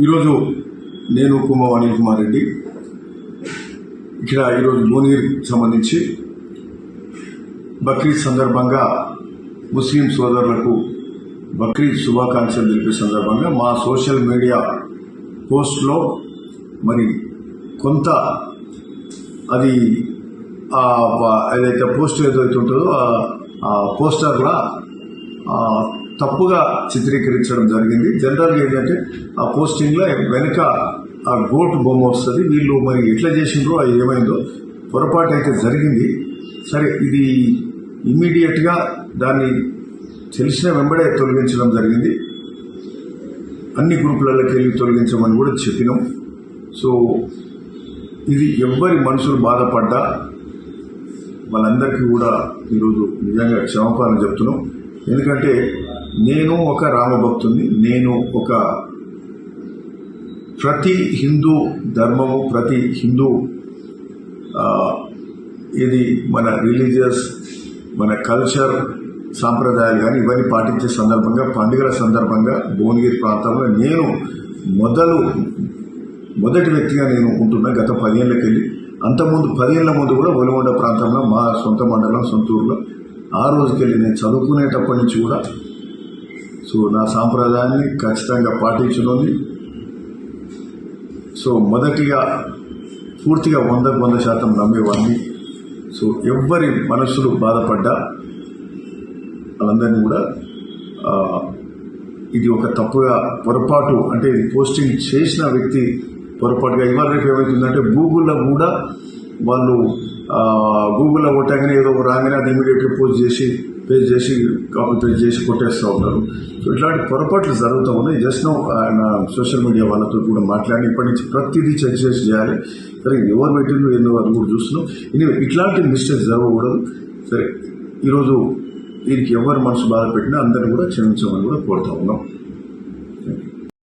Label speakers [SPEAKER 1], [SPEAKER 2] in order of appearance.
[SPEAKER 1] ఈరోజు నేను కుమార్ అనిల్ కుమార్ రెడ్డి ఇక్కడ ఈరోజు భువనగిరికి సంబంధించి బక్రీద్ సందర్భంగా ముస్లిం సోదరులకు బక్రీద్ శుభాకాంక్షలు తెలిపే సందర్భంగా మా సోషల్ మీడియా పోస్ట్లో మరి కొంత అది ఏదైతే పోస్ట్ ఏదైతే ఉంటుందో ఆ పోస్టర్లా తప్పుగా చిత్రీకరించడం జరిగింది. జనరల్గా ఏంటంటే ఆ పోస్టింగ్లో వెనుక ఆ గోట్ బొమ్మ వస్తుంది. వీళ్ళు మరి ఎట్లా చేసిండ్రో అది ఏమైందో పొరపాటు అయితే జరిగింది. సరే, ఇది ఇమ్మీడియట్గా దాన్ని తెలిసిన వెంబడే తొలగించడం జరిగింది. అన్ని గ్రూపులలోకి వెళ్ళి తొలగించమని కూడా చెప్పినాం. సో ఇది ఎవ్వరి మనసులు బాధపడ్డా వాళ్ళందరికీ కూడా ఈరోజు నిజంగా క్షమాపణ చెప్తున్నాం. ఎందుకంటే నేను ఒక రామభక్తుని, నేను ఒక ప్రతి హిందూ ధర్మము, ప్రతి హిందూ ఇది మన రిలీజియస్, మన కల్చర్, సాంప్రదాయాలు కానీ ఇవన్నీ పాటించే సందర్భంగా, పండుగల సందర్భంగా భువనగిరి ప్రాంతంలో నేను మొదటి వ్యక్తిగా నేను ఉంటున్నా. గత 10 ఏళ్ళకి వెళ్ళి అంతకుముందు 10 ఏళ్ల ముందు కూడా ఒలిగొండ ప్రాంతంలో మా సొంత మండలం సొంతూరులో ఆ రోజుకెళ్ళి నేను చదువుకునేటప్పటి నుంచి కూడా సో నా సాంప్రదాయాన్ని ఖచ్చితంగా పాటించుకుంది. సో మొదటిగా పూర్తిగా 100% నమ్మేవాడిని. సో ఎవ్వరి మనసులు బాధపడ్డా వాళ్ళందరినీ కూడా ఇది ఒక తప్పుగా పొరపాటు, అంటే ఇది పోస్టింగ్ చేసిన వ్యక్తి పొరపాటుగా ఇవాళ రేపు ఏమవుతుందంటే గూగుల్లో కూడా వాళ్ళు గూగుల్లో కొట్టగానే ఏదో రాగానే అది ఇమీడియట్గా పేజ్ చేసి కాపీ పేస్ట్ చేసి కొట్టేస్తూ ఉన్నారు. సో ఇట్లాంటి పొరపాట్లు జరుగుతూ ఉన్నాయి. జస్ట్ ఆయన సోషల్ మీడియా వాళ్ళతో కూడా మాట్లాడి ఇప్పటి నుంచి ప్రతిదీ చెక్ చేసి చేయాలి. సరే, ఎవరు పెట్టిందో ఏందో అది కూడా చూస్తున్నాం. ఇట్లాంటి మిస్టేక్స్ జరగకూడదు. సరే, ఈరోజు వీరికి ఎవరు మనసు బాధ పెట్టినా అందరినీ కూడా క్షమించమని కూడా కోరుతా ఉన్నాం.